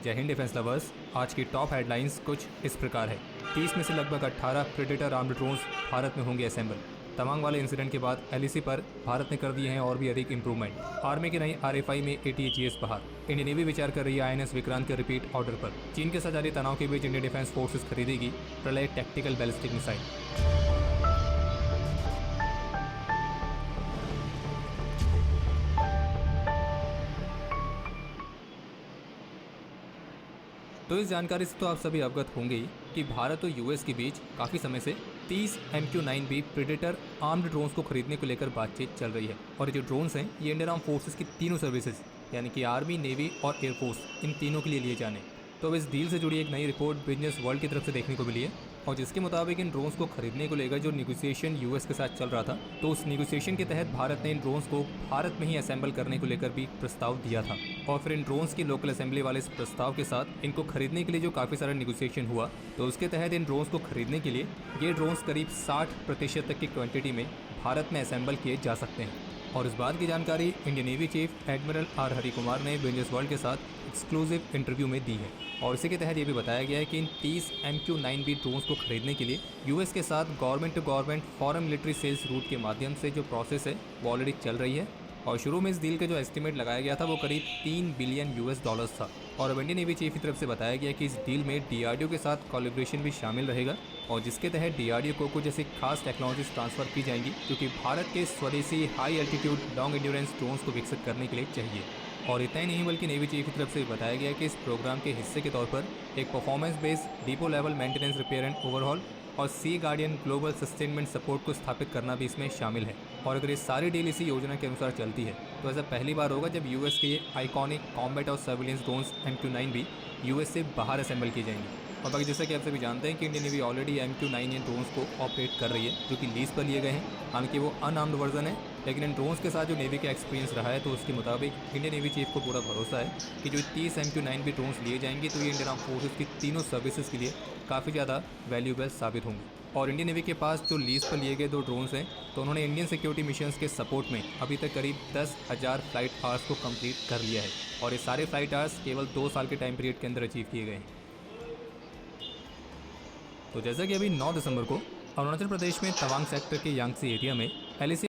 जय Hind defence lovers. आज की टॉप हेडलाइंस कुछ इस प्रकार है। 30 में से लगभग 18 प्रेडेटर आर्म्ड ड्रोन्स भारत में होंगे असेंबल। तवांग वाले इंसिडेंट के बाद एलएसी पर भारत ने कर दिए हैं और भी अधिक इंप्रूवमेंट। आर्मी की नई आरएफआई में एटीजीएस बाहर। इंडियन नेवी विचार कर रही है आईएनएस विक्रांत के रिपीट ऑर्डर पर। चीन के साथ जारी तनाव के बीच इंडियन डिफेंस फोर्सेस खरीदेगी प्रलय टैक्टिकल बैलिस्टिक मिसाइल। तो इस जानकारी से तो आप सभी अवगत होंगे ही कि भारत और यूएस के बीच काफ़ी समय से 30 MQ-9B प्रेडेटर आर्म्ड ड्रोन्स को खरीदने को लेकर बातचीत चल रही है। और ये जो ड्रोन्स हैं ये इंडियन आर्म फोर्सेस की तीनों सर्विसेज यानी कि आर्मी, नेवी और एयरफोर्स, इन तीनों के लिए जाने। तो अब इस डील से जुड़ी एक नई रिपोर्ट बिजनेस वर्ल्ड की तरफ से देखने को मिली है और जिसके मुताबिक इन ड्रोन्स को खरीदने को लेकर जो निगोसिएशन यूएस के साथ चल रहा था, तो उस निगोसिएशन के तहत भारत ने इन ड्रोन्स को भारत में ही असेंबल करने को लेकर भी प्रस्ताव दिया था। और फिर इन ड्रोन्स की लोकल असेंबली वाले इस प्रस्ताव के साथ इनको खरीदने के लिए जो काफ़ी सारा निगोसिएशन हुआ, तो उसके तहत इन ड्रोन्स को खरीदने के लिए ये ड्रोन्स करीब 60% तक की क्वांटिटी में भारत में असेंबल किए जा सकते हैं। और इस बात की जानकारी Indian navy chief admiral R Hari Kumar ने बिजनेस वर्ल्ड के साथ एक्सक्लूसिव इंटरव्यू में दी है। और इसी के तहत ये भी बताया गया है कि इन 30 MQ-9B ड्रोन्स को खरीदने के लिए यूएस के साथ government to government foreign military sales route के माध्यम से जो प्रोसेस है वो ऑलरेडी चल रही है। और शुरू में इस डील का जो एस्टिमेट लगाया गया था वो करीब $3 बिलियन था। और अब इंडियन नेवी चीफ की तरफ से बताया गया कि इस डील में डीआरडीओ के साथ कोलैबोरेशन भी शामिल रहेगा और जिसके तहत डीआरडीओ को कुछ ऐसी खास टेक्नोलॉजीज ट्रांसफर की जाएंगी जो कि भारत के स्वदेशी high altitude long endurance drones को विकसित करने के लिए चाहिए। और इतना ही नहीं बल्कि नेवी चीफ की तरफ से बताया गया कि इस प्रोग्राम के हिस्से के तौर पर एक performance based depot level maintenance, repair and overhaul और सी गार्डियन ग्लोबल सस्टेनमेंट सपोर्ट को स्थापित करना भी इसमें शामिल है। और अगर ये सारी डील इसी योजना के अनुसार चलती है तो ऐसा पहली बार होगा जब यूएस के ये आइकॉनिक कॉम्बैट और सर्विलेंस ड्रोन्स MQ-9B यूएस से बाहर असेंबल की जाएंगी। और बाकी जैसा कि आप सभी जानते हैं कि Indian navy already MQ-9 drones को ऑपरेट कर रही है जो कि लीज पर लिए गए हैं। हालांकि वो अनआर्म्ड वर्जन है, लेकिन इन ड्रोन्स के साथ जो नेवी का एक्सपीरियंस रहा है तो उसके मुताबिक इंडियन नेवी चीफ को पूरा भरोसा है कि जो 30 MQ-9B ड्रोन्स लिए जाएंगे तो ये इंडियन आर्म फोर्सेस की तीनों सर्विसेज के लिए काफ़ी ज़्यादा वैल्यूएबल साबित होंगे। और इंडियन नेवी के पास जो लीज पर लिए गए 2 ड्रोन्स हैं तो उन्होंने इंडियन सिक्योरिटी मिशंस के सपोर्ट में अभी तक करीब 10,000 फ्लाइट आवर्स को कंप्लीट कर लिया है। और ये सारे फ्लाइट आवर्स केवल 2 साल के टाइम पीरियड के अंदर अचीव किए गए हैं। तो जैसा कि अभी 9 दिसंबर को अरुणाचल प्रदेश में तवांग सेक्टर के यांगसी एरिया में एलएसी